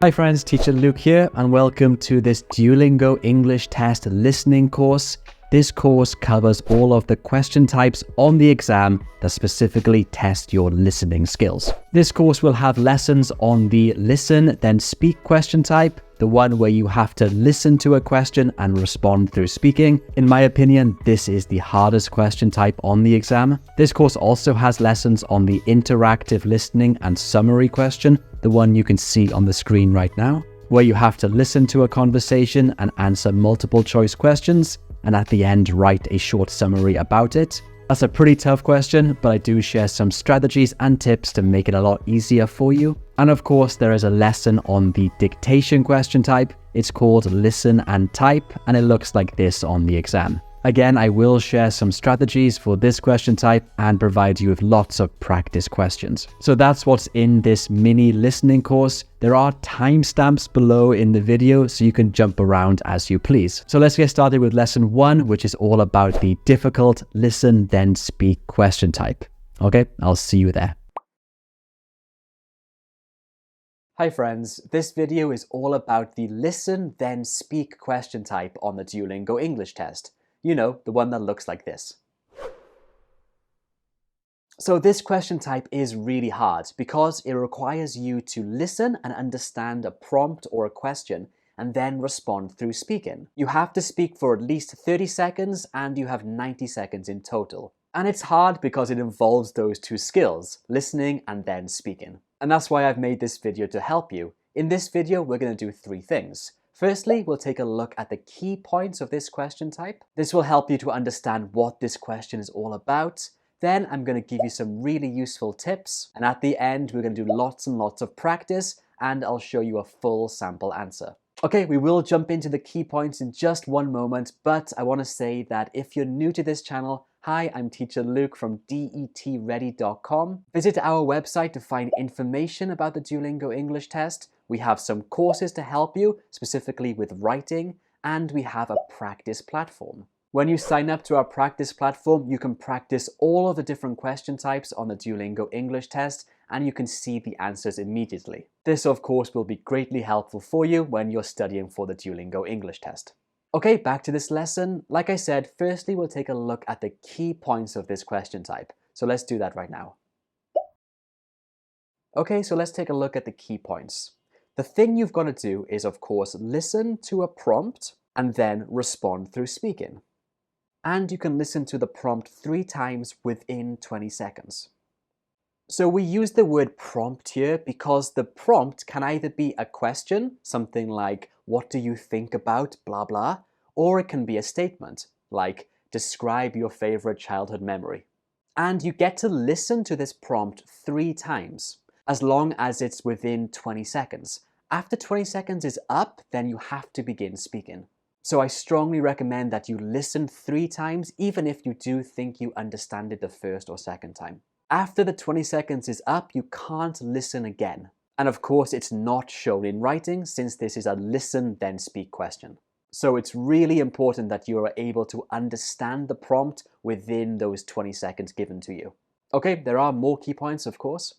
Hi friends, Teacher Luke here, and welcome to this Duolingo English Test listening course. This course covers all of the question types on the exam that specifically test your listening skills. This course will have lessons on the listen then speak question type, the one where you have to listen to a question and respond through speaking. In my opinion, this is the hardest question type on the exam. This course also has lessons on the interactive listening and summary question, the one you can see on the screen right now, where you have to listen to a conversation and answer multiple choice questions, and at the end write a short summary about it. That's a pretty tough question, but I do share some strategies and tips to make it a lot easier for you. And of course, there is a lesson on the dictation question type. It's called Listen and Type, and it looks like this on the exam. Again, I will share some strategies for this question type and provide you with lots of practice questions. So that's what's in this mini listening course. There are timestamps below in the video, so you can jump around as you please. So let's get started with lesson 1, which is all about the difficult listen then speak question type. Okay, I'll see you there. Hi friends, this video is all about the listen then speak question type on the Duolingo English Test. You know, the one that looks like this. So this question type is really hard because it requires you to listen and understand a prompt or a question and then respond through speaking. You have to speak for at least 30 seconds and you have 90 seconds in total. And it's hard because it involves those two skills, listening and then speaking. And that's why I've made this video to help you. In this video, we're going to do 3 things. Firstly, we'll take a look at the key points of this question type. This will help you to understand what this question is all about. Then I'm going to give you some really useful tips. And at the end, we're going to do lots and lots of practice, and I'll show you a full sample answer. Okay, we will jump into the key points in just one moment, but I want to say that if you're new to this channel, hi, I'm Teacher Luke from detready.com. Visit our website to find information about the Duolingo English Test. We have some courses to help you, specifically with writing, and we have a practice platform. When you sign up to our practice platform, you can practice all of the different question types on the Duolingo English Test, and you can see the answers immediately. This, of course, will be greatly helpful for you when you're studying for the Duolingo English Test. Okay, back to this lesson. Like I said, firstly, we'll take a look at the key points of this question type. So let's do that right now. Okay, so let's take a look at the key points. The thing you've got to do is, of course, listen to a prompt and then respond through speaking. And you can listen to the prompt 3 times within 20 seconds. So we use the word prompt here because the prompt can either be a question, something like, what do you think about blah blah, or it can be a statement, like, describe your favorite childhood memory. And you get to listen to this prompt 3 times, as long as it's within 20 seconds. After 20 seconds is up, then you have to begin speaking. So I strongly recommend that you listen 3 times, even if you do think you understand it the first or second time. After the 20 seconds is up, you can't listen again. And of course, it's not shown in writing since this is a listen then speak question. So it's really important that you are able to understand the prompt within those 20 seconds given to you. Okay, there are more key points, of course.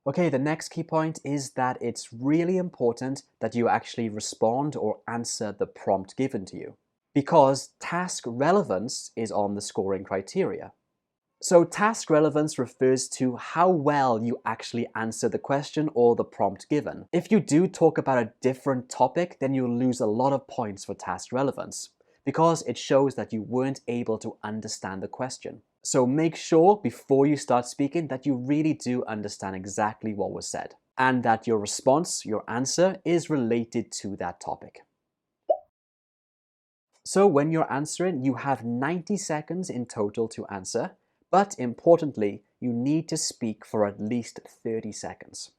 Okay, the next key point is that it's really important that you actually respond or answer the prompt given to you, because task relevance is on the scoring criteria. So task relevance refers to how well you actually answer the question or the prompt given. If you do talk about a different topic, then you'll lose a lot of points for task relevance, because it shows that you weren't able to understand the question. So make sure before you start speaking that you really do understand exactly what was said, and that your response, your answer, is related to that topic. So when you're answering, you have 90 seconds in total to answer, but importantly, you need to speak for at least 30 seconds.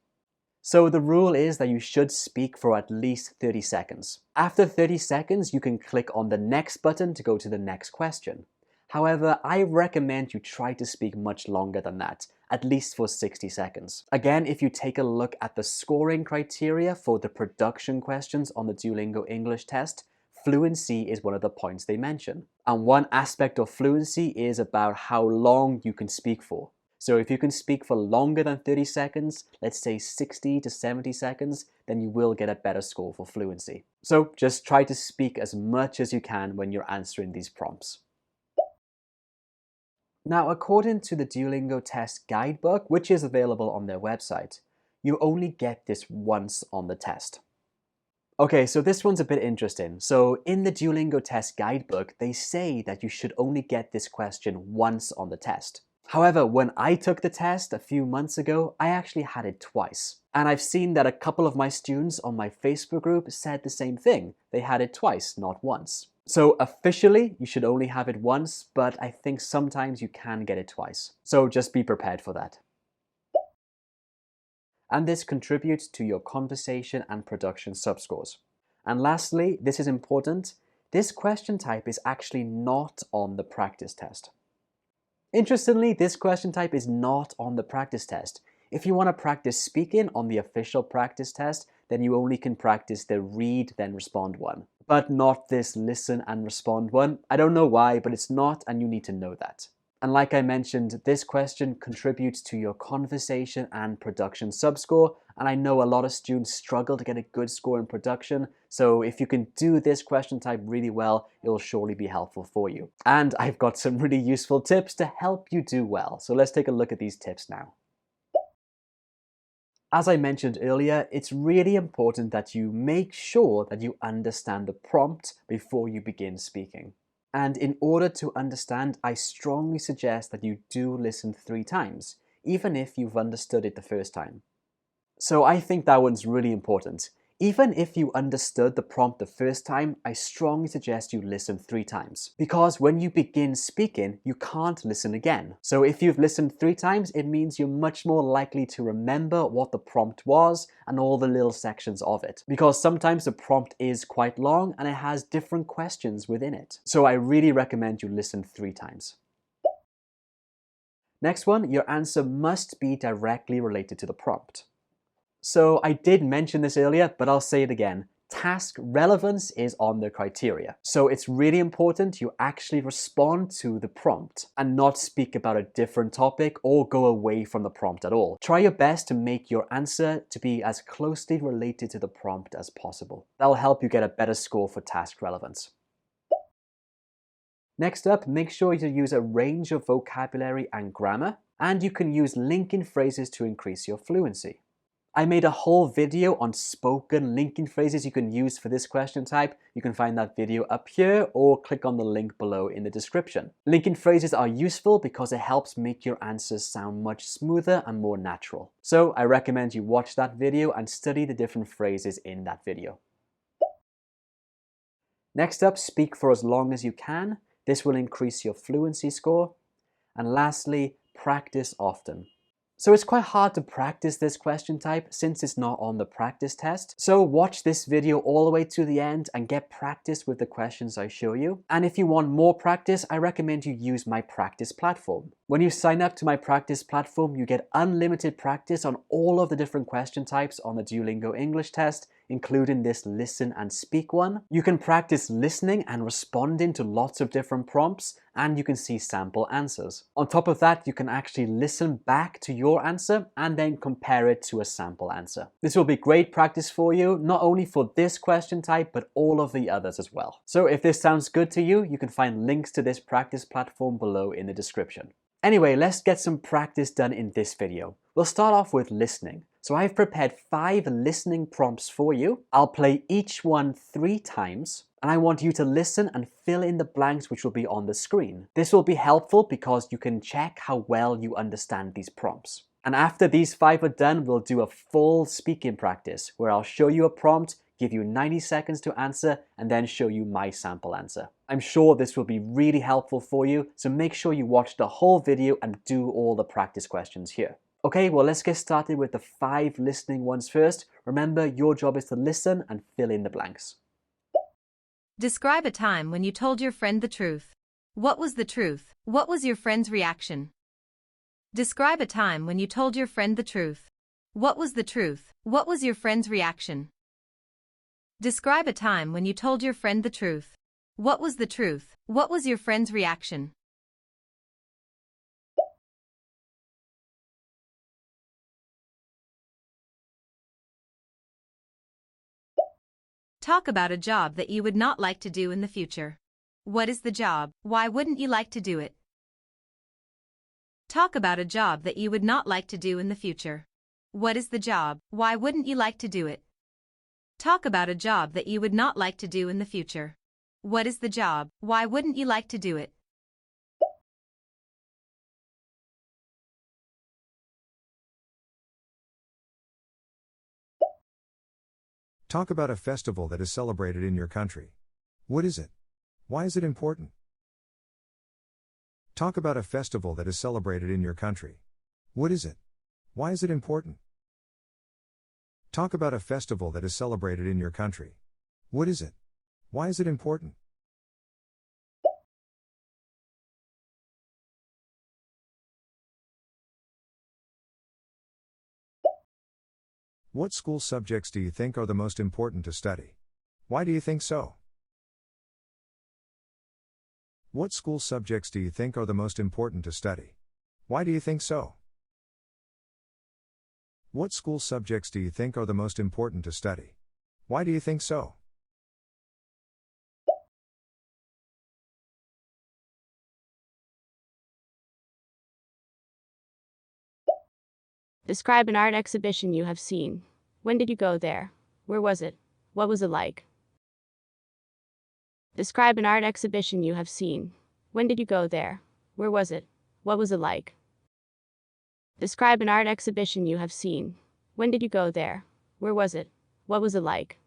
So the rule is that you should speak for at least 30 seconds. After 30 seconds, you can click on the next button to go to the next question. However, I recommend you try to speak much longer than that, at least for 60 seconds. Again, if you take a look at the scoring criteria for the production questions on the Duolingo English Test, fluency is one of the points they mention. And one aspect of fluency is about how long you can speak for. So if you can speak for longer than 30 seconds, let's say 60 to 70 seconds, then you will get a better score for fluency. So just try to speak as much as you can when you're answering these prompts. Now, according to the Duolingo Test guidebook, which is available on their website, you only get this once on the test. Okay, so this one's a bit interesting. So in the Duolingo Test guidebook, they say that you should only get this question once on the test. However, when I took the test a few months ago, I actually had it twice. And I've seen that a couple of my students on my Facebook group said the same thing. They had it twice, not once. So officially, you should only have it once, but I think sometimes you can get it twice. So just be prepared for that. And this contributes to your conversation and production subscores. And lastly, this is important, this question type is actually not on the practice test. Interestingly, this question type is not on the practice test. If you want to practice speaking on the official practice test, then you only can practice the read then respond one, but not this listen and respond one. I don't know why, but it's not, and you need to know that. And like I mentioned, this question contributes to your conversation and production subscore, and I know a lot of students struggle to get a good score in production, so if you can do this question type really well, it will surely be helpful for you. And I've got some really useful tips to help you do well, so let's take a look at these tips now. As I mentioned earlier, it's really important that you make sure that you understand the prompt before you begin speaking. And in order to understand, I strongly suggest that you do listen 3 times, even if you've understood it the first time. So I think that one's really important. Even if you understood the prompt the first time, I strongly suggest you listen 3 times. Because when you begin speaking, you can't listen again. So if you've listened 3 times, it means you're much more likely to remember what the prompt was and all the little sections of it. Because sometimes the prompt is quite long and it has different questions within it. So I really recommend you listen 3 times. Next one, your answer must be directly related to the prompt. So I did mention this earlier, but I'll say it again. Task relevance is on the criteria. So it's really important you actually respond to the prompt and not speak about a different topic or go away from the prompt at all. Try your best to make your answer to be as closely related to the prompt as possible. That'll help you get a better score for task relevance. Next up, make sure to use a range of vocabulary and grammar, and you can use linking phrases to increase your fluency. I made a whole video on spoken linking phrases you can use for this question type. You can find that video up here or click on the link below in the description. Linking phrases are useful because it helps make your answers sound much smoother and more natural. So I recommend you watch that video and study the different phrases in that video. Next up, speak for as long as you can. This will increase your fluency score. And lastly, practice often. So it's quite hard to practice this question type since it's not on the practice test. So watch this video all the way to the end and get practice with the questions I show you. And if you want more practice, I recommend you use my practice platform. When you sign up to my practice platform, you get unlimited practice on all of the different question types on the Duolingo English test, including this listen and speak one. You can practice listening and responding to lots of different prompts, and you can see sample answers. On top of that, you can actually listen back to your answer and then compare it to a sample answer. This will be great practice for you, not only for this question type, but all of the others as well. So if this sounds good to you, you can find links to this practice platform below in the description. Anyway, let's get some practice done in this video. We'll start off with listening. So I've prepared 5 listening prompts for you. I'll play each one 3 times, and I want you to listen and fill in the blanks which will be on the screen. This will be helpful because you can check how well you understand these prompts. And after these 5 are done, we'll do a full speaking practice where I'll show you a prompt, give you 90 seconds to answer, and then show you my sample answer. I'm sure this will be really helpful for you, so make sure you watch the whole video and do all the practice questions here. Okay, well, let's get started with the 5 listening ones first. Remember, your job is to listen and fill in the blanks. Describe a time when you told your friend the truth. What was the truth? What was your friend's reaction? Describe a time when you told your friend the truth. What was the truth? What was your friend's reaction? Describe a time when you told your friend the truth. What was the truth? What was your friend's reaction? Talk about a job that you would not like to do in the future. What is the job? Why wouldn't you like to do it? Talk about a job that you would not like to do in the future. What is the job? Why wouldn't you like to do it? Talk about a job that you would not like to do in the future. What is the job? Why wouldn't you like to do it? Talk about a festival that is celebrated in your country. What is it? Why is it important? Talk about a festival that is celebrated in your country. What is it? Why is it important? Talk about a festival that is celebrated in your country. What is it? Why is it important? What school subjects do you think are the most important to study? Why do you think so? What school subjects do you think are the most important to study? Why do you think so? What school subjects do you think are the most important to study? Why do you think so? Describe an art exhibition you have seen. When did you go there? Where was it? What was it like? Describe an art exhibition you have seen. When did you go there? Where was it? What was it like? Describe an art exhibition you have seen. When did you go there? Where was it? What was it like?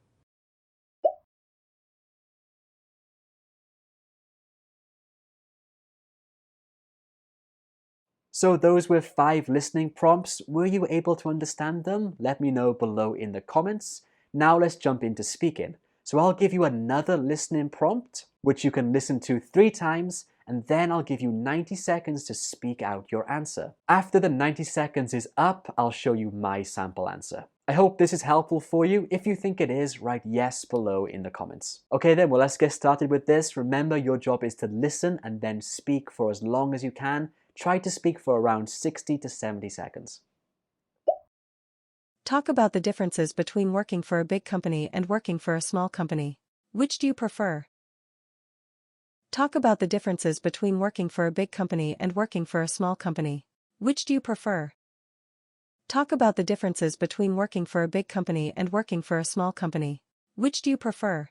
So those were 5 listening prompts. Were you able to understand them? Let me know below in the comments. Now let's jump into speaking. So I'll give you another listening prompt, which you can listen to 3 times, and then I'll give you 90 seconds to speak out your answer. After the 90 seconds is up, I'll show you my sample answer. I hope this is helpful for you. If you think it is, write yes below in the comments. Okay then, well, let's get started with this. Remember, your job is to listen and then speak for as long as you can. Try to speak for around 60 to 70 seconds. Talk about the differences between working for a big company and working for a small company. Which do you prefer? Talk about the differences between working for a big company and working for a small company. Which do you prefer? Talk about the differences between working for a big company and working for a small company. Which do you prefer?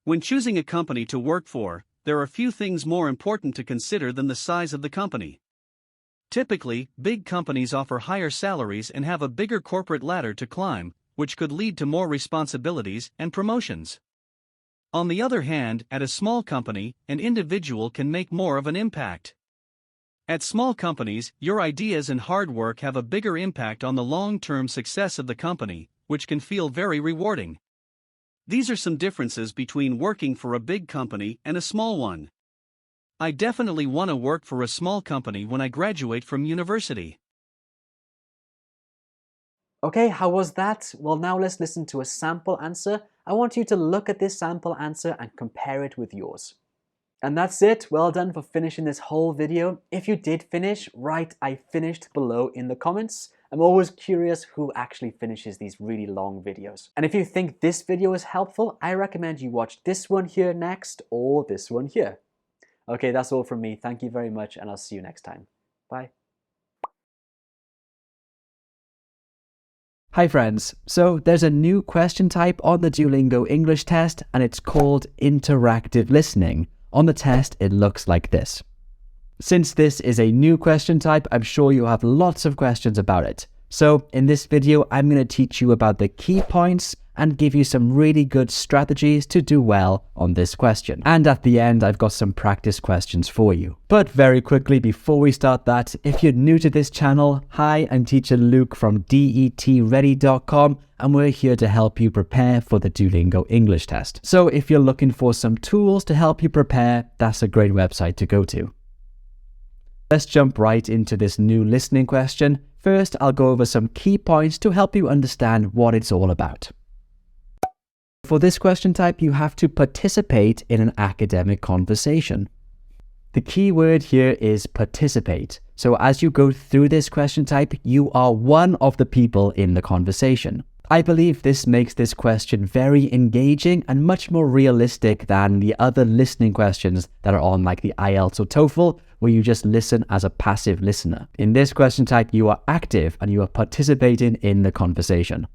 When choosing a company to work for, there are few things more important to consider than the size of the company. Typically, big companies offer higher salaries and have a bigger corporate ladder to climb, which could lead to more responsibilities and promotions. On the other hand, at a small company, an individual can make more of an impact. At small companies, your ideas and hard work have a bigger impact on the long-term success of the company, which can feel very rewarding. These are some differences between working for a big company and a small one. I definitely want to work for a small company when I graduate from university. Okay, how was that? Well, now let's listen to a sample answer. I want you to look at this sample answer and compare it with yours. And that's it. Well done for finishing this whole video. If you did finish, write "I finished" below in the comments. I'm always curious who actually finishes these really long videos. And if you think this video is helpful, I recommend you watch this one here next or this one here. Okay, that's all from me. Thank you very much, and I'll see you next time. Bye. Hi friends, so there's a new question type on the Duolingo English test and it's called interactive listening. On the test it looks like this. Since this is a new question type, I'm sure you have lots of questions about it. So in this video I'm going to teach you about the key points and give you some really good strategies to do well on this question. And at the end, I've got some practice questions for you. But very quickly, before we start that, if you're new to this channel, hi, I'm teacher Luke from DETready.com, and we're here to help you prepare for the Duolingo English test. So if you're looking for some tools to help you prepare, that's a great website to go to. Let's jump right into this new listening question. First, I'll go over some key points to help you understand what it's all about. For this question type, you have to participate in an academic conversation. The key word here is participate. So as you go through this question type, you are one of the people in the conversation. I believe this makes this question very engaging and much more realistic than the other listening questions that are on like the IELTS or TOEFL, where you just listen as a passive listener. In this question type, you are active and you are participating in the conversation.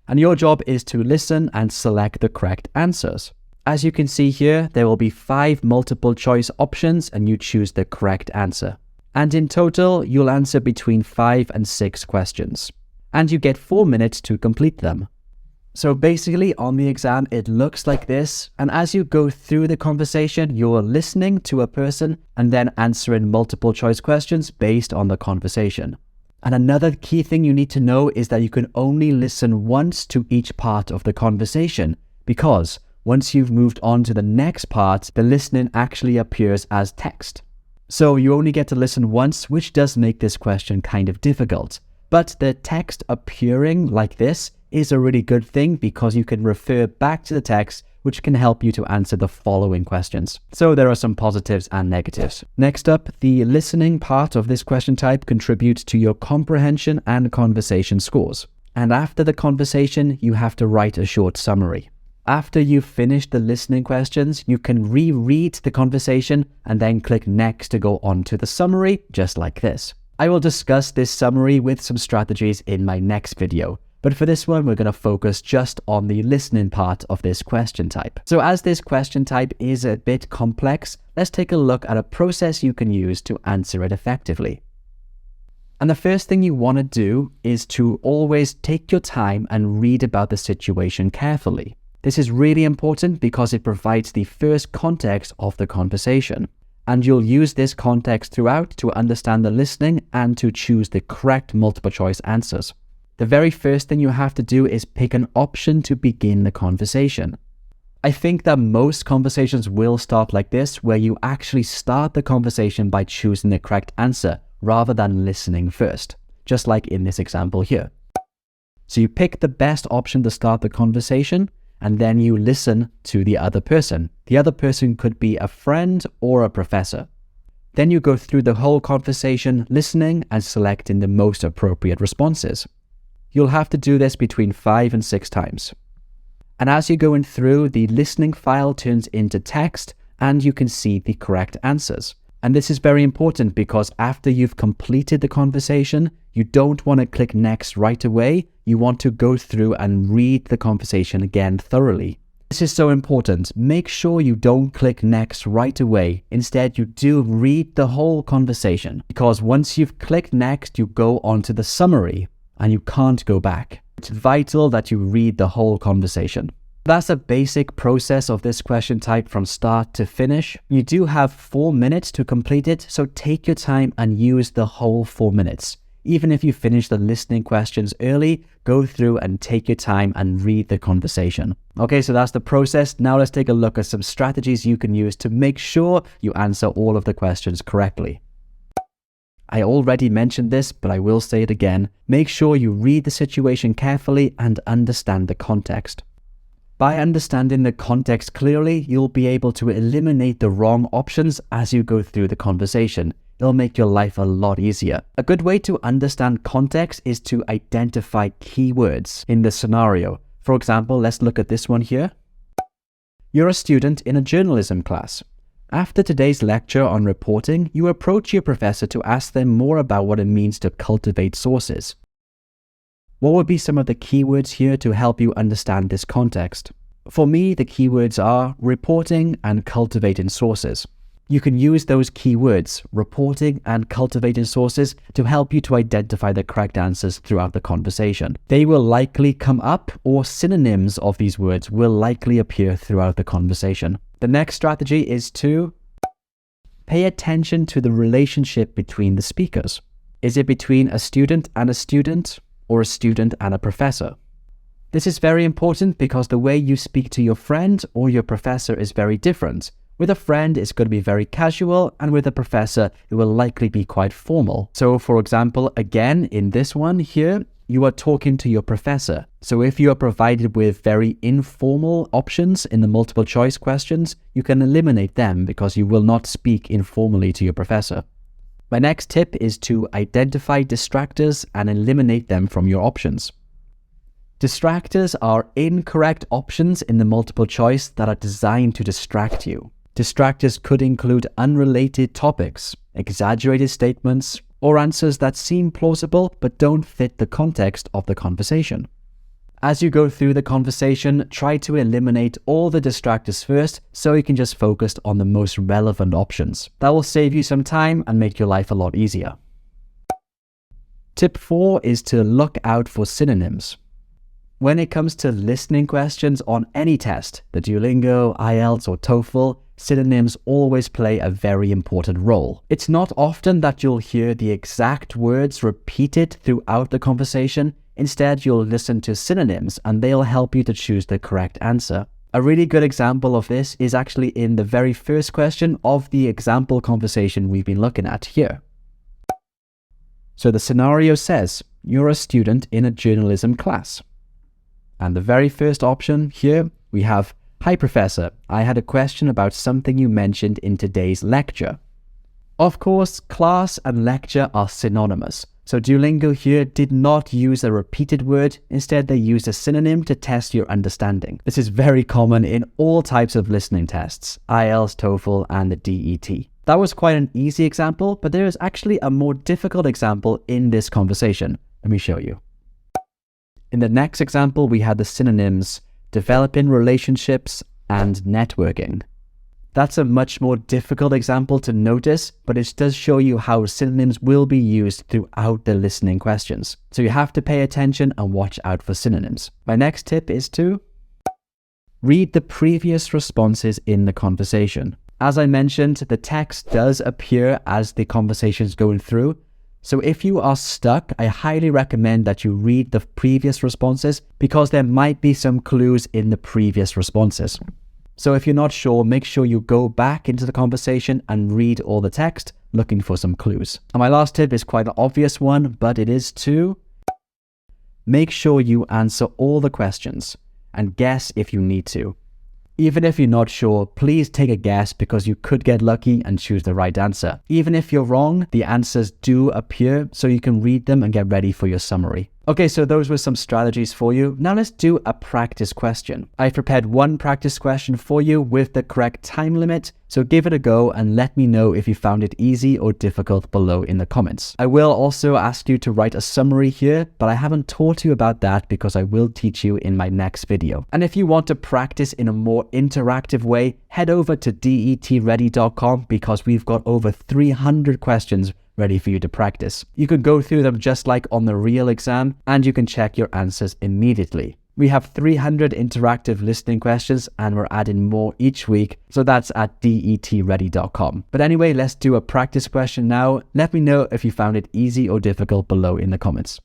And your job is to listen and select the correct answers. As you can see here, there will be 5 multiple choice options and you choose the correct answer. And in total, you'll answer between 5 and 6 questions. And you get 4 minutes to complete them. So basically on the exam, it looks like this. And as you go through the conversation, you're listening to a person and then answering multiple choice questions based on the conversation. And another key thing you need to know is that you can only listen once to each part of the conversation, because once you've moved on to the next part, the listening actually appears as text. So you only get to listen once, which does make this question kind of difficult. But the text appearing like this is a really good thing because you can refer back to the text, which can help you to answer the following questions. So there are some positives and negatives. Next up, the listening part of this question type contributes to your comprehension and conversation scores. And after the conversation, you have to write a short summary. After you've finished the listening questions, you can reread the conversation and then click next to go on to the summary, just like this. I will discuss this summary with some strategies in my next video. But for this one, we're going to focus just on the listening part of this question type. So as this question type is a bit complex, let's take a look at a process you can use to answer it effectively. And the first thing you want to do is to always take your time and read about the situation carefully. This is really important because it provides the first context of the conversation. And you'll use this context throughout to understand the listening and to choose the correct multiple choice answers. The very first thing you have to do is pick an option to begin the conversation. I think that most conversations will start like this, where you actually start the conversation by choosing the correct answer rather than listening first, just like in this example here. So you pick the best option to start the conversation, and then you listen to the other person. The other person could be a friend or a professor. Then you go through the whole conversation, listening and selecting the most appropriate responses. You'll have to do this between 5 and 6 times. And as you're going through, the listening file turns into text and you can see the correct answers. And this is very important because after you've completed the conversation, you don't want to click next right away. You want to go through and read the conversation again thoroughly. This is so important. Make sure you don't click next right away. Instead, you do read the whole conversation, because once you've clicked next, you go on to the summary and you can't go back. It's vital that you read the whole conversation. That's a basic process of this question type from start to finish. You do have 4 minutes to complete it, so take your time and use the whole 4 minutes. Even if you finish the listening questions early, go through and take your time and read the conversation. Okay, so that's the process. Now let's take a look at some strategies you can use to make sure you answer all of the questions correctly. I already mentioned this, but I will say it again. Make sure you read the situation carefully and understand the context. By understanding the context clearly, you'll be able to eliminate the wrong options as you go through the conversation. It'll make your life a lot easier. A good way to understand context is to identify keywords in the scenario. For example, let's look at this one here. You're a student in a journalism class. After today's lecture on reporting, you approach your professor to ask them more about what it means to cultivate sources. What would be some of the keywords here to help you understand this context? For me, the keywords are reporting and cultivating sources. You can use those keywords, reporting and cultivating sources, to help you to identify the correct answers throughout the conversation. They will likely come up, or synonyms of these words will likely appear throughout the conversation. The next strategy is to pay attention to the relationship between the speakers. Is it between a student and a student, or a student and a professor? This is very important because the way you speak to your friend or your professor is very different. With a friend, it's going to be very casual, and with a professor, it will likely be quite formal. So for example, again, in this one here, you are talking to your professor. So if you are provided with very informal options in the multiple choice questions, you can eliminate them because you will not speak informally to your professor. My next tip is to identify distractors and eliminate them from your options. Distractors are incorrect options in the multiple choice that are designed to distract you. Distractors could include unrelated topics, exaggerated statements, or answers that seem plausible but don't fit the context of the conversation. As you go through the conversation, try to eliminate all the distractors first so you can just focus on the most relevant options. That will save you some time and make your life a lot easier. Tip 4 is to look out for synonyms. When it comes to listening questions on any test, the Duolingo, IELTS or TOEFL, synonyms always play a very important role. It's not often that you'll hear the exact words repeated throughout the conversation. Instead, you'll listen to synonyms and they'll help you to choose the correct answer. A really good example of this is actually in the very first question of the example conversation we've been looking at here. So the scenario says, you're a student in a journalism class. And the very first option here, we have, "Hi Professor, I had a question about something you mentioned in today's lecture." Of course, class and lecture are synonymous. So Duolingo here did not use a repeated word. Instead, they used a synonym to test your understanding. This is very common in all types of listening tests, IELTS, TOEFL, and the DET. That was quite an easy example, but there is actually a more difficult example in this conversation. Let me show you. In the next example, we had the synonyms developing relationships and networking. That's a much more difficult example to notice, but it does show you how synonyms will be used throughout the listening questions. So you have to pay attention and watch out for synonyms. My next tip is to read the previous responses in the conversation. As I mentioned, the text does appear as the conversation is going through. So if you are stuck, I highly recommend that you read the previous responses because there might be some clues in the previous responses. So if you're not sure, make sure you go back into the conversation and read all the text, looking for some clues. And my last tip is quite an obvious one, but it is to make sure you answer all the questions and guess if you need to. Even if you're not sure, please take a guess because you could get lucky and choose the right answer. Even if you're wrong, the answers do appear so you can read them and get ready for your summary. Okay, so those were some strategies for you. Now let's do a practice question. I've prepared one practice question for you with the correct time limit, so give it a go and let me know if you found it easy or difficult below in the comments. I will also ask you to write a summary here, but I haven't taught you about that because I will teach you in my next video. And if you want to practice in a more interactive way, head over to detready.com because we've got over 300 questions ready for you to practice. You can go through them just like on the real exam, and you can check your answers immediately. We have 300 interactive listening questions and we're adding more each week, so that's at detready.com. But anyway, let's do a practice question now. Let me know if you found it easy or difficult below in the comments.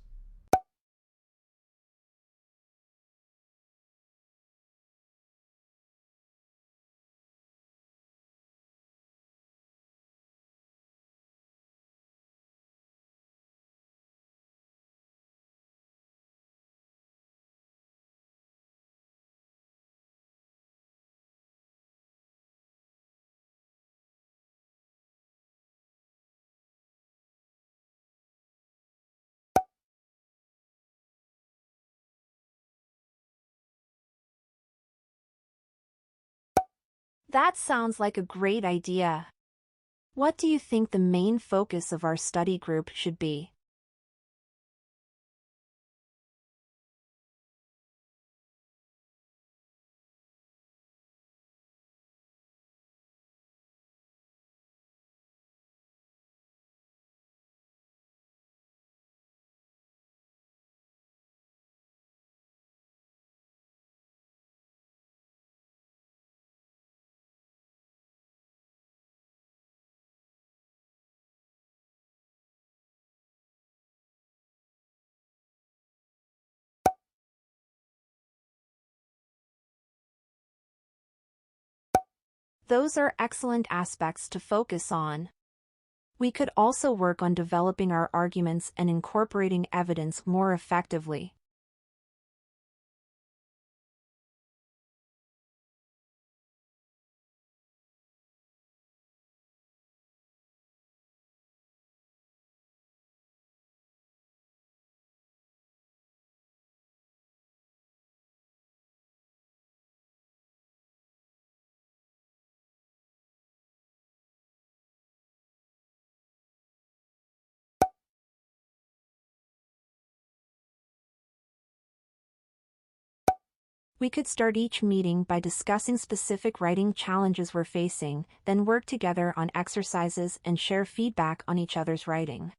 That sounds like a great idea. What do you think the main focus of our study group should be? Those are excellent aspects to focus on. We could also work on developing our arguments and incorporating evidence more effectively. We could start each meeting by discussing specific writing challenges we're facing, then work together on exercises and share feedback on each other's writing.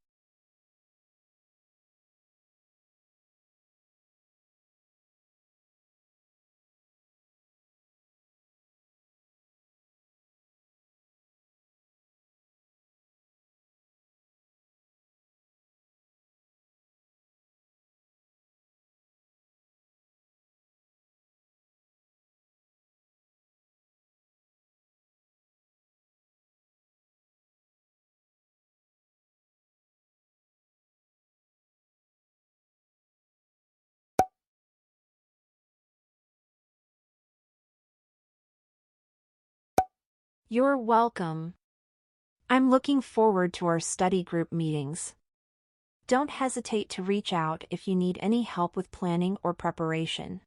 You're welcome. I'm looking forward to our study group meetings. Don't hesitate to reach out if you need any help with planning or preparation.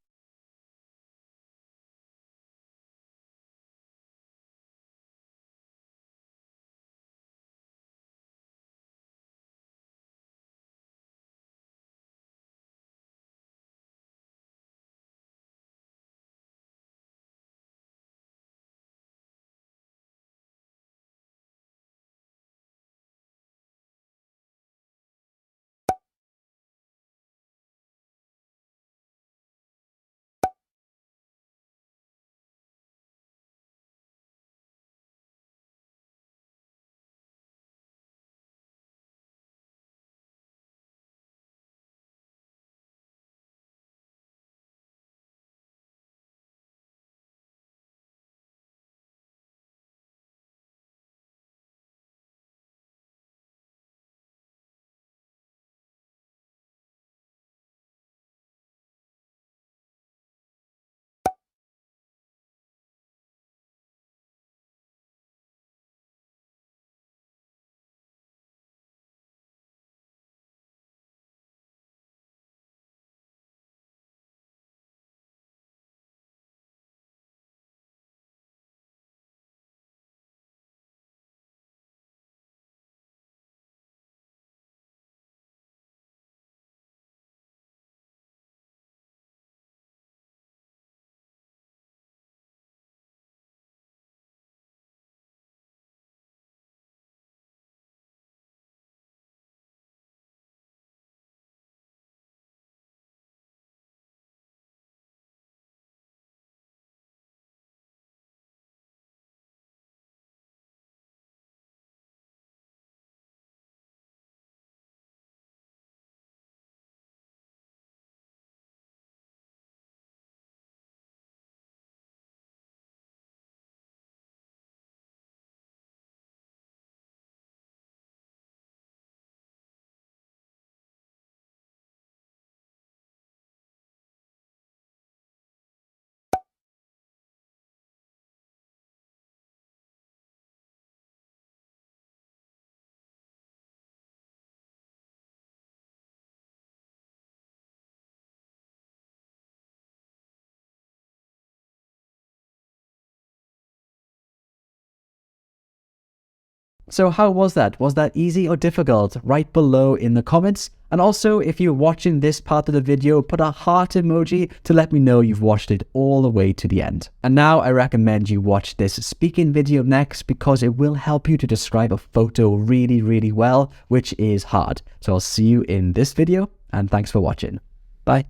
So how was that? Was that easy or difficult? Write below in the comments. And also, if you're watching this part of the video, put a heart emoji to let me know you've watched it all the way to the end. And now I recommend you watch this speaking video next because it will help you to describe a photo really, really well, which is hard. So I'll see you in this video, and thanks for watching. Bye.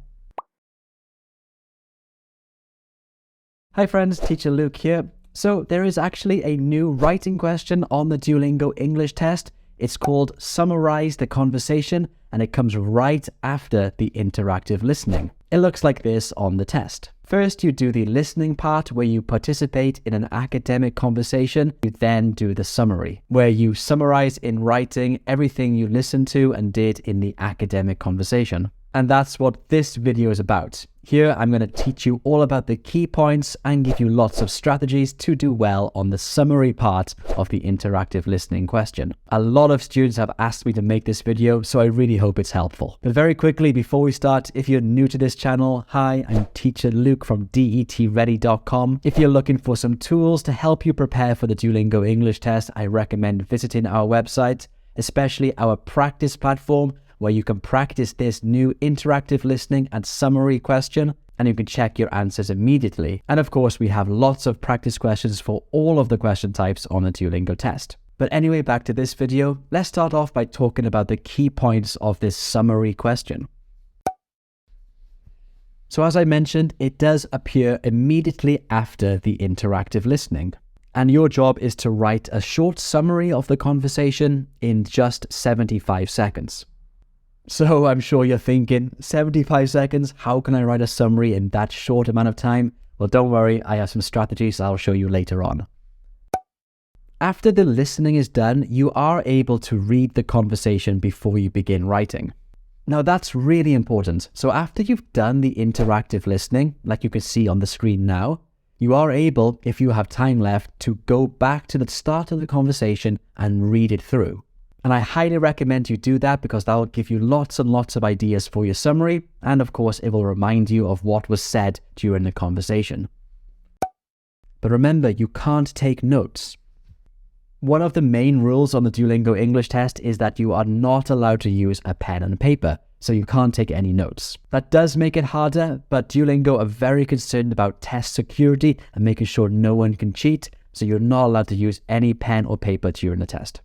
Hi friends, Teacher Luke here. So there is actually a new writing question on the Duolingo English test. It's called Summarize the Conversation, and it comes right after the interactive listening. It looks like this on the test. First, you do the listening part where you participate in an academic conversation. You then do the summary, where you summarize in writing everything you listened to and did in the academic conversation. And that's what this video is about. Here, I'm going to teach you all about the key points and give you lots of strategies to do well on the summary part of the interactive listening question. A lot of students have asked me to make this video, so I really hope it's helpful. But very quickly, before we start, if you're new to this channel, hi, I'm Teacher Luke from DETready.com. If you're looking for some tools to help you prepare for the Duolingo English test, I recommend visiting our website, especially our practice platform, where you can practice this new interactive listening and summary question, and you can check your answers immediately. And of course, we have lots of practice questions for all of the question types on the Duolingo test. But anyway, back to this video. Let's start off by talking about the key points of this summary question. So as I mentioned, it does appear immediately after the interactive listening. And your job is to write a short summary of the conversation in just 75 seconds. So I'm sure you're thinking, 75 seconds, how can I write a summary in that short amount of time? Well, don't worry, I have some strategies I'll show you later on. After the listening is done, you are able to read the conversation before you begin writing. Now that's really important. So after you've done the interactive listening, like you can see on the screen now, you are able, if you have time left, to go back to the start of the conversation and read it through. And I highly recommend you do that because that will give you lots and lots of ideas for your summary. And of course, it will remind you of what was said during the conversation. But remember, you can't take notes. One of the main rules on the Duolingo English test is that you are not allowed to use a pen and paper, so you can't take any notes. That does make it harder, but Duolingo are very concerned about test security and making sure no one can cheat, so you're not allowed to use any pen or paper during the test.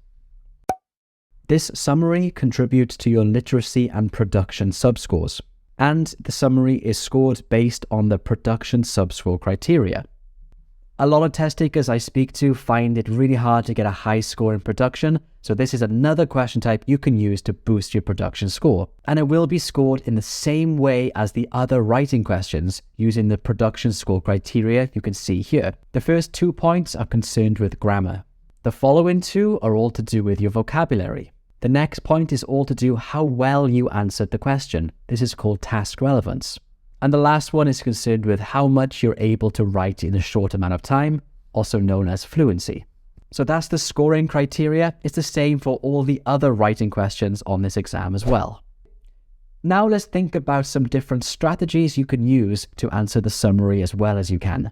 This summary contributes to your literacy and production subscores, and the summary is scored based on the production subscore criteria. A lot of test takers I speak to find it really hard to get a high score in production, so this is another question type you can use to boost your production score. And it will be scored in the same way as the other writing questions using the production score criteria you can see here. The first 2 points are concerned with grammar. The following 2 are all to do with your vocabulary. The next point is all to do how well you answered the question. This is called task relevance. And the last one is concerned with how much you're able to write in a short amount of time, also known as fluency. So that's the scoring criteria. It's the same for all the other writing questions on this exam as well. Now let's think about some different strategies you can use to answer the summary as well as you can.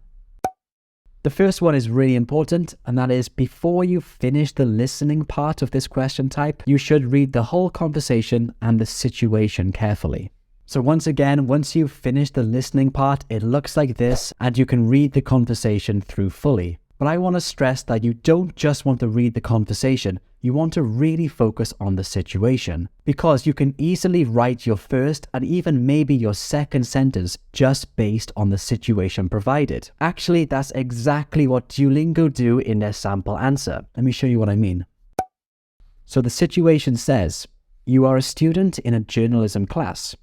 The first one is really important, and that is before you finish the listening part of this question type, you should read the whole conversation and the situation carefully. So once again, once you've finished the listening part, it looks like this, and you can read the conversation through fully. But I want to stress that you don't just want to read the conversation, you want to really focus on the situation. Because you can easily write your first and even maybe your second sentence just based on the situation provided. Actually, that's exactly what Duolingo do in their sample answer. Let me show you what I mean. So the situation says, you are a student in a journalism class.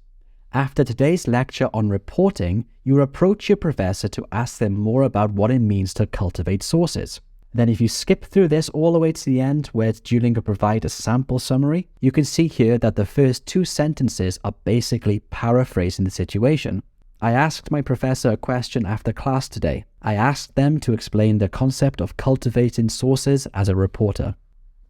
After today's lecture on reporting, you approach your professor to ask them more about what it means to cultivate sources. Then if you skip through this all the way to the end where Duolingo provide a sample summary, you can see here that the first 2 sentences are basically paraphrasing the situation. I asked my professor a question after class today. I asked them to explain the concept of cultivating sources as a reporter.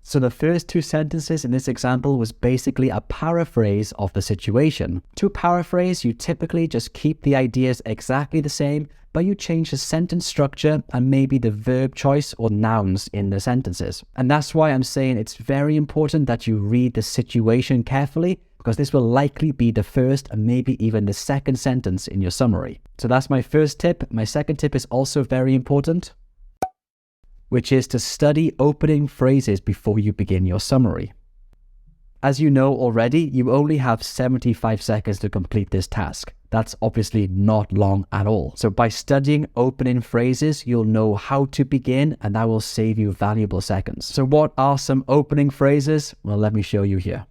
So the first two sentences in this example was basically a paraphrase of the situation. To paraphrase, you typically just keep the ideas exactly the same, but you change the sentence structure and maybe the verb choice or nouns in the sentences. And that's why I'm saying it's very important that you read the situation carefully, because this will likely be the first and maybe even the second sentence in your summary. So that's my first tip. My second tip is also very important, which is to study opening phrases before you begin your summary. As you know already, you only have 75 seconds to complete this task. That's obviously not long at all. So by studying opening phrases, you'll know how to begin, and that will save you valuable seconds. So what are some opening phrases? Well, let me show you here.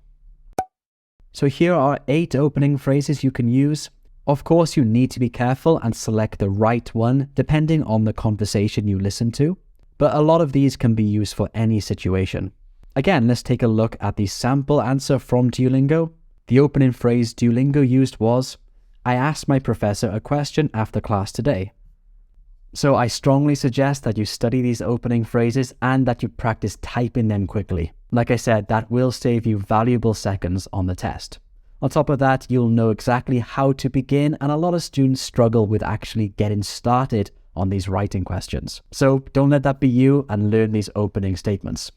So here are 8 opening phrases you can use. Of course, you need to be careful and select the right one depending on the conversation you listen to. But a lot of these can be used for any situation. Again, let's take a look at the sample answer from Duolingo. The opening phrase Duolingo used was, "I asked my professor a question after class today." So I strongly suggest that you study these opening phrases and that you practice typing them quickly. Like I said, that will save you valuable seconds on the test. On top of that, you'll know exactly how to begin, and a lot of students struggle with actually getting started on these writing questions. So don't let that be you and learn these opening statements.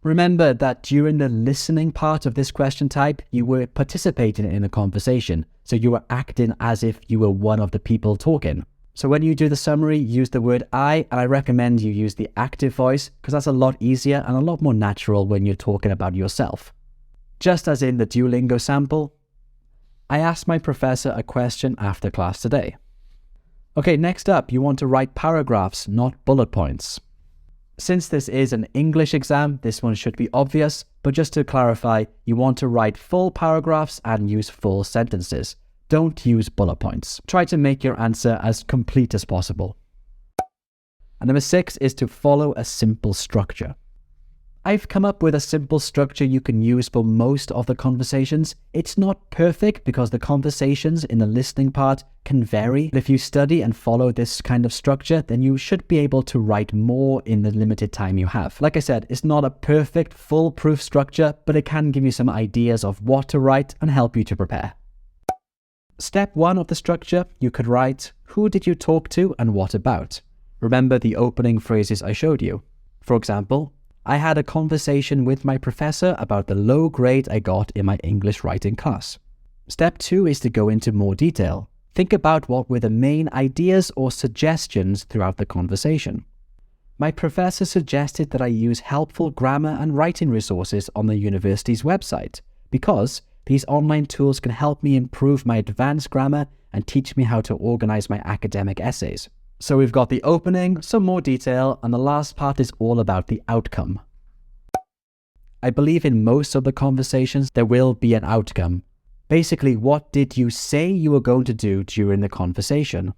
Remember that during the listening part of this question type, you were participating in a conversation, so you were acting as if you were one of the people talking. So when you do the summary, use the word I, and I recommend you use the active voice because that's a lot easier and a lot more natural when you're talking about yourself. Just as in the Duolingo sample, I asked my professor a question after class today. Okay, next up, you want to write paragraphs, not bullet points. Since this is an English exam, this one should be obvious, but just to clarify, you want to write full paragraphs and use full sentences. Don't use bullet points. Try to make your answer as complete as possible. And number 6 is to follow a simple structure. I've come up with a simple structure you can use for most of the conversations. It's not perfect because the conversations in the listening part can vary. But if you study and follow this kind of structure, then you should be able to write more in the limited time you have. Like I said, it's not a perfect, foolproof structure, but it can give you some ideas of what to write and help you to prepare. Step 1 of the structure, you could write, who did you talk to and what about? Remember the opening phrases I showed you. For example, I had a conversation with my professor about the low grade I got in my English writing class. Step 2 is to go into more detail. Think about what were the main ideas or suggestions throughout the conversation. My professor suggested that I use helpful grammar and writing resources on the university's website because these online tools can help me improve my advanced grammar and teach me how to organize my academic essays. So we've got the opening, some more detail, and the last part is all about the outcome. I believe in most of the conversations there will be an outcome. Basically, what did you say you were going to do during the conversation?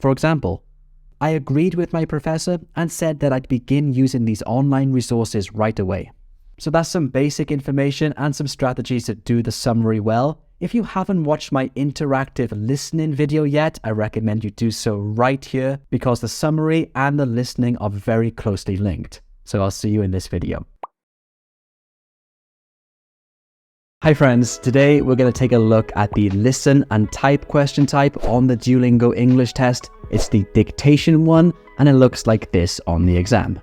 For example, I agreed with my professor and said that I'd begin using these online resources right away. So that's some basic information and some strategies to do the summary well. If you haven't watched my interactive listening video yet, I recommend you do so right here because the summary and the listening are very closely linked. So I'll see you in this video. Hi friends, today we're going to take a look at the listen and type question type on the Duolingo English test. It's the dictation one and it looks like this on the exam.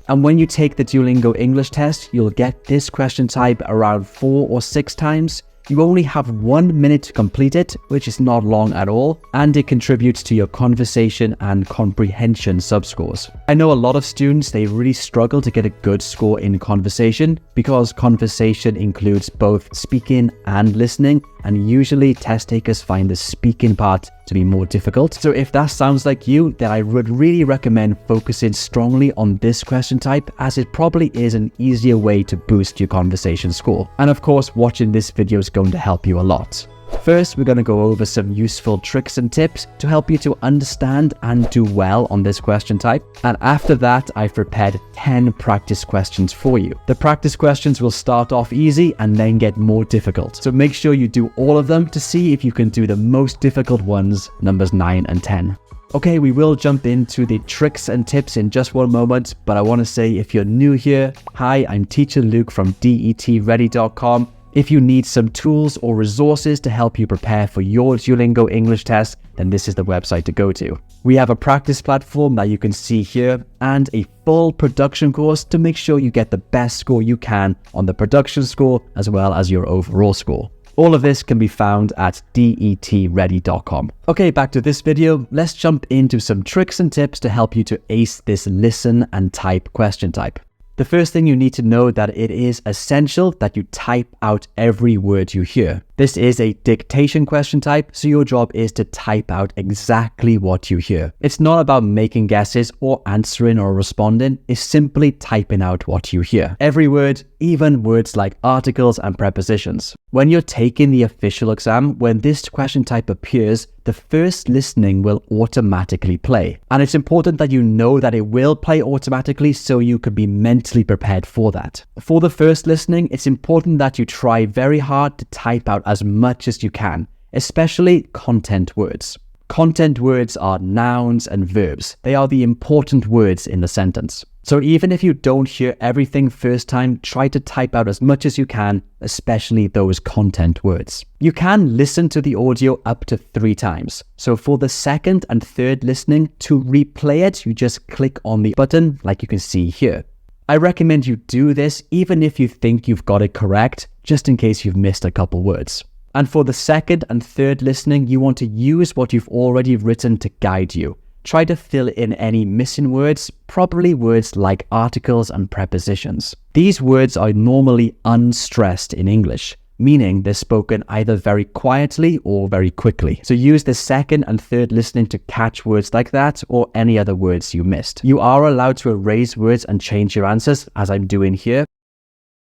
And when you take the Duolingo English test, you'll get this question type around 4 or 6 times. You only have 1 minute to complete it, which is not long at all, and it contributes to your conversation and comprehension subscores. I know a lot of students, they really struggle to get a good score in conversation because conversation includes both speaking and listening, and usually test takers find the speaking part to be more difficult. So if that sounds like you, then I would really recommend focusing strongly on this question type as it probably is an easier way to boost your conversation score. And of course, watching this video is going to help you a lot. First, we're going to go over some useful tricks and tips to help you to understand and do well on this question type. And after that, I've prepared 10 practice questions for you. The practice questions will start off easy and then get more difficult. So make sure you do all of them to see if you can do the most difficult ones, numbers 9 and 10. Okay, we will jump into the tricks and tips in just one moment, but I want to say if you're new here, hi, I'm teacher Luke from DETready.com. If you need some tools or resources to help you prepare for your Duolingo English test, then this is the website to go to. We have a practice platform that you can see here and a full production course to make sure you get the best score you can on the production score as well as your overall score. All of this can be found at DETready.com. Okay, back to this video. Let's jump into some tricks and tips to help you to ace this listen and type question type. The first thing you need to know that it is essential that you type out every word you hear. This is a dictation question type, so your job is to type out exactly what you hear. It's not about making guesses or answering or responding, it's simply typing out what you hear. Every word, even words like articles and prepositions. When you're taking the official exam, when this question type appears, the first listening will automatically play. And it's important that you know that it will play automatically so you can be mentally prepared for that. For the first listening, it's important that you try very hard to type out as much as you can, especially content words. Content words are nouns and verbs. They are the important words in the sentence. So even if you don't hear everything first time, try to type out as much as you can, especially those content words. You can listen to the audio up to 3 times. So for the second and third listening, to replay it, you just click on the button like you can see here. I recommend you do this even if you think you've got it correct, just in case you've missed a couple words. And for the second and third listening, you want to use what you've already written to guide you. Try to fill in any missing words, probably words like articles and prepositions. These words are normally unstressed in English, meaning they're spoken either very quietly or very quickly. So use the second and third listening to catch words like that or any other words you missed. You are allowed to erase words and change your answers, as I'm doing here.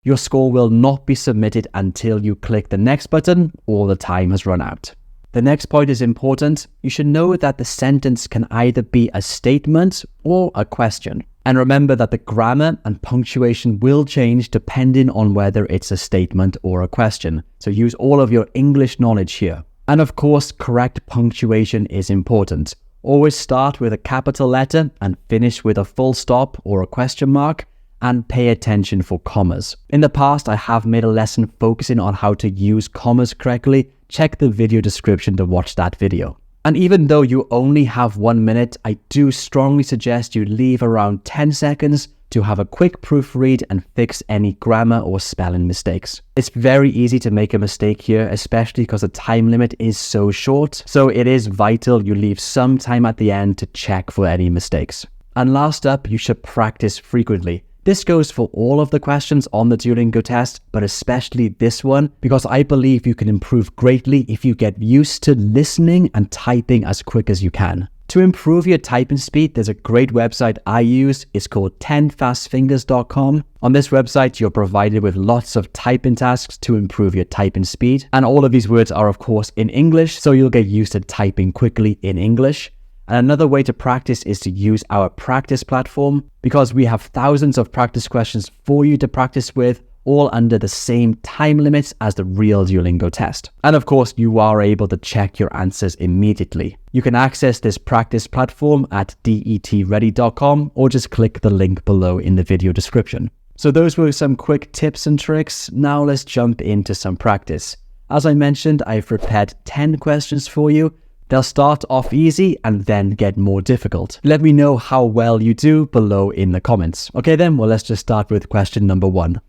Your score will not be submitted until you click the next button or the time has run out. The next point is important. You should know that the sentence can either be a statement or a question. And remember that the grammar and punctuation will change depending on whether it's a statement or a question. So use all of your English knowledge here. And of course, correct punctuation is important. Always start with a capital letter and finish with a full stop or a question mark. And pay attention for commas. In the past, I have made a lesson focusing on how to use commas correctly. Check the video description to watch that video. And even though you only have 1 minute, I do strongly suggest you leave around 10 seconds to have a quick proofread and fix any grammar or spelling mistakes. It's very easy to make a mistake here, especially because the time limit is so short. So it is vital you leave some time at the end to check for any mistakes. And last up, you should practice frequently. This goes for all of the questions on the Duolingo test, but especially this one, because I believe you can improve greatly if you get used to listening and typing as quick as you can. To improve your typing speed, there's a great website I use. It's called 10fastfingers.com. On this website, you're provided with lots of typing tasks to improve your typing speed. And all of these words are, of course, in English, so you'll get used to typing quickly in English. And another way to practice is to use our practice platform, because we have thousands of practice questions for you to practice with, all under the same time limits as the real Duolingo test. And of course, you are able to check your answers immediately. You can access this practice platform at DETready.com or just click the link below in the video description. So those were some quick tips and tricks. Now let's jump into some practice. As I mentioned, I've prepared 10 questions for you. They'll start off easy and then get more difficult. Let me know how well you do below in the comments. Okay then, well let's just start with question number 1.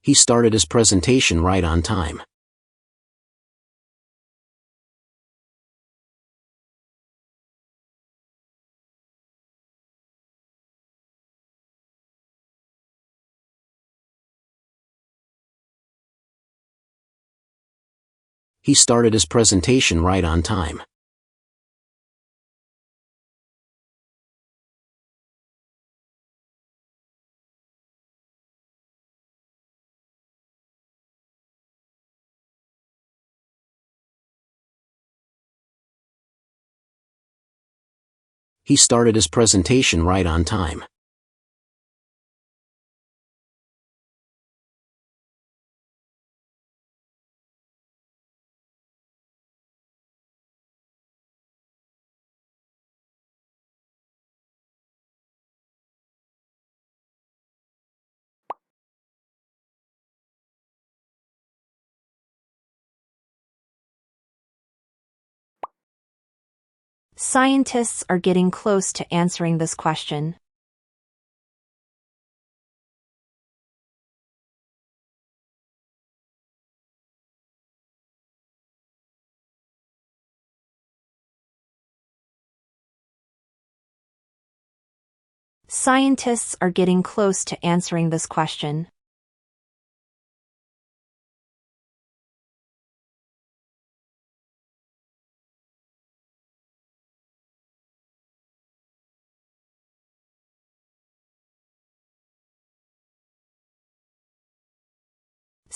He started his presentation right on time. He started his presentation right on time. He started his presentation right on time. Scientists are getting close to answering this question. Scientists are getting close to answering this question.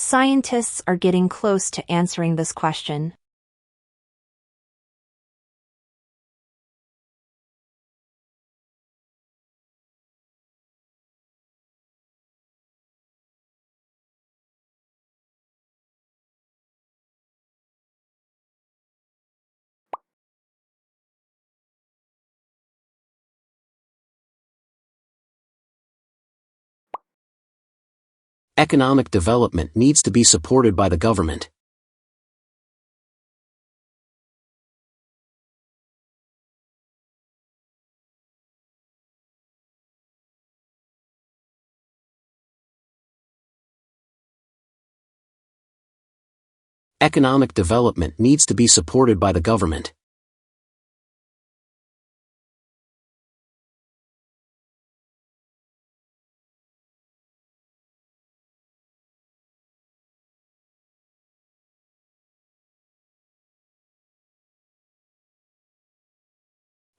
Scientists are getting close to answering this question. Economic development needs to be supported by the government. Economic development needs to be supported by the government.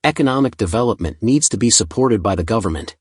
Economic development needs to be supported by the government.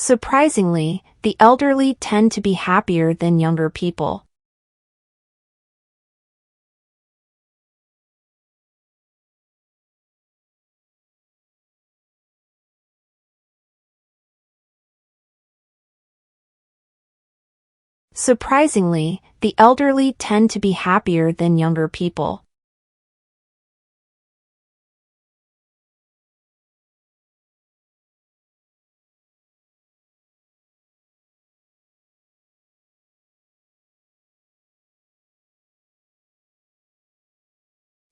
Surprisingly, the elderly tend to be happier than younger people. Surprisingly, the elderly tend to be happier than younger people.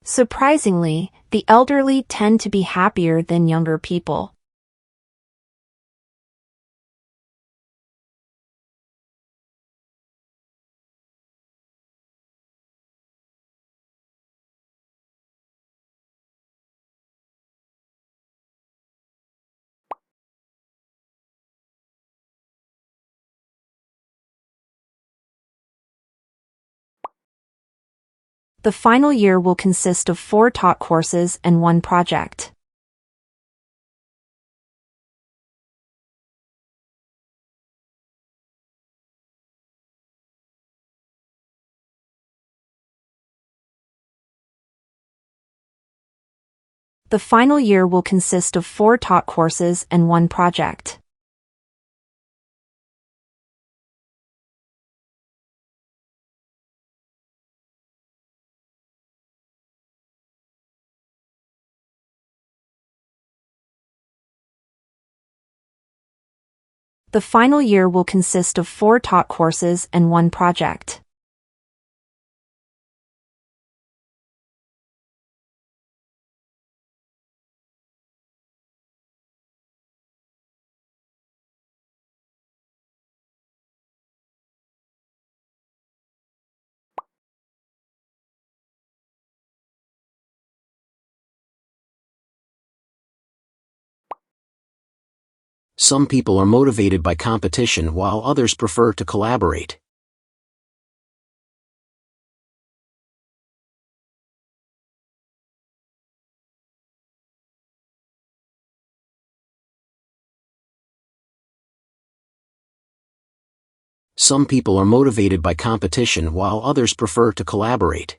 Surprisingly, the elderly tend to be happier than younger people. The final year will consist of 4 taught courses and 1 project. The final year will consist of 4 taught courses and 1 project. The final year will consist of 4 taught courses and 1 project. Some people are motivated by competition while others prefer to collaborate. Some people are motivated by competition while others prefer to collaborate.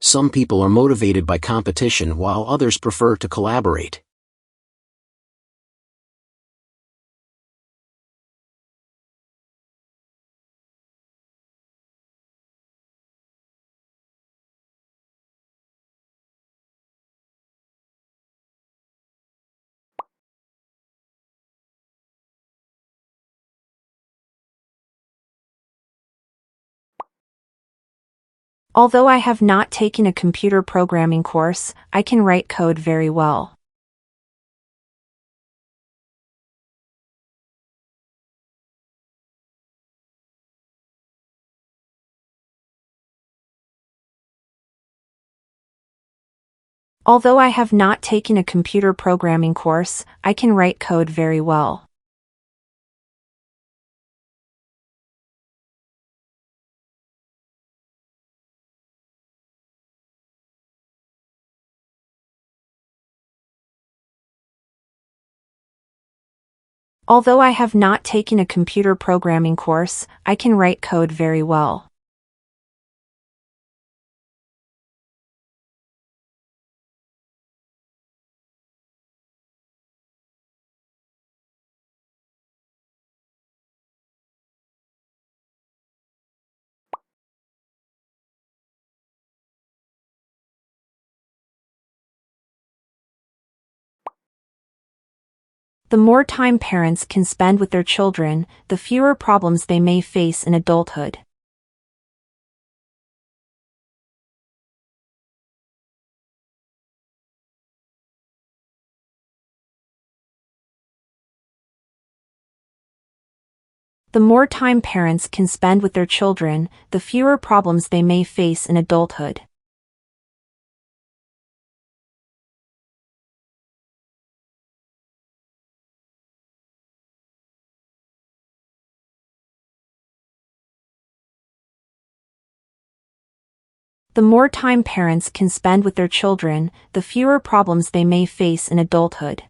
Some people are motivated by competition while others prefer to collaborate. Although I have not taken a computer programming course, I can write code very well. Although I have not taken a computer programming course, I can write code very well. Although I have not taken a computer programming course, I can write code very well. The more time parents can spend with their children, the fewer problems they may face in adulthood. The more time parents can spend with their children, the fewer problems they may face in adulthood. The more time parents can spend with their children, the fewer problems they may face in adulthood.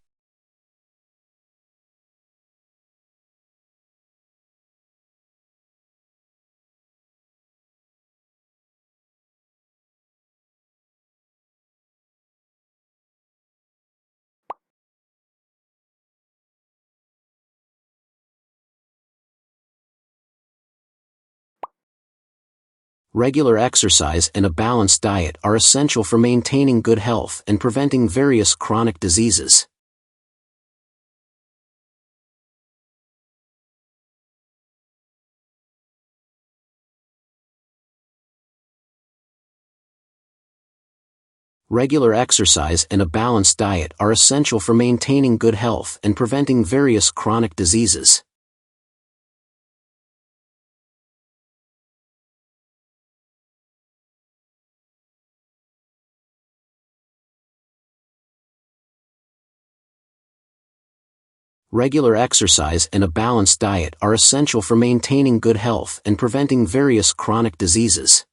Regular exercise and a balanced diet are essential for maintaining good health and preventing various chronic diseases. Regular exercise and a balanced diet are essential for maintaining good health and preventing various chronic diseases. Regular exercise and a balanced diet are essential for maintaining good health and preventing various chronic diseases.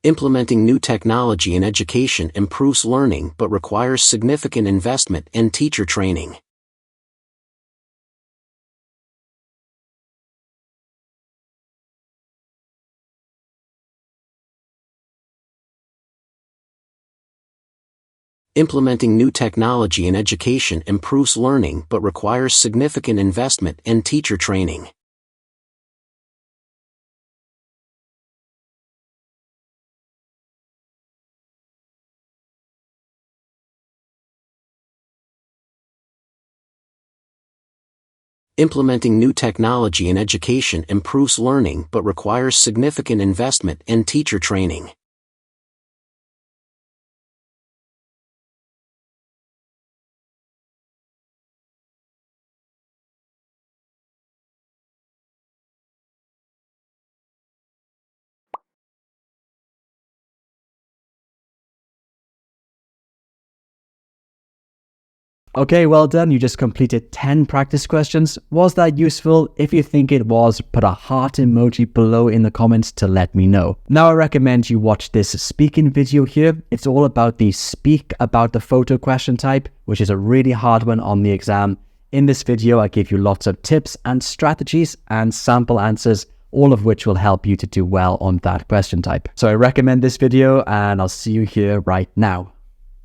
Implementing new technology in education improves learning but requires significant investment and teacher training. Implementing new technology in education improves learning but requires significant investment and teacher training. Implementing new technology in education improves learning but requires significant investment and teacher training. Okay, well done. You just completed 10 practice questions. Was that useful? If you think it was, put a heart emoji below in the comments to let me know. Now I recommend you watch this speaking video here. It's all about the speak about the photo question type, which is a really hard one on the exam. In this video, I give you lots of tips and strategies and sample answers, all of which will help you to do well on that question type. So I recommend this video and I'll see you here right now.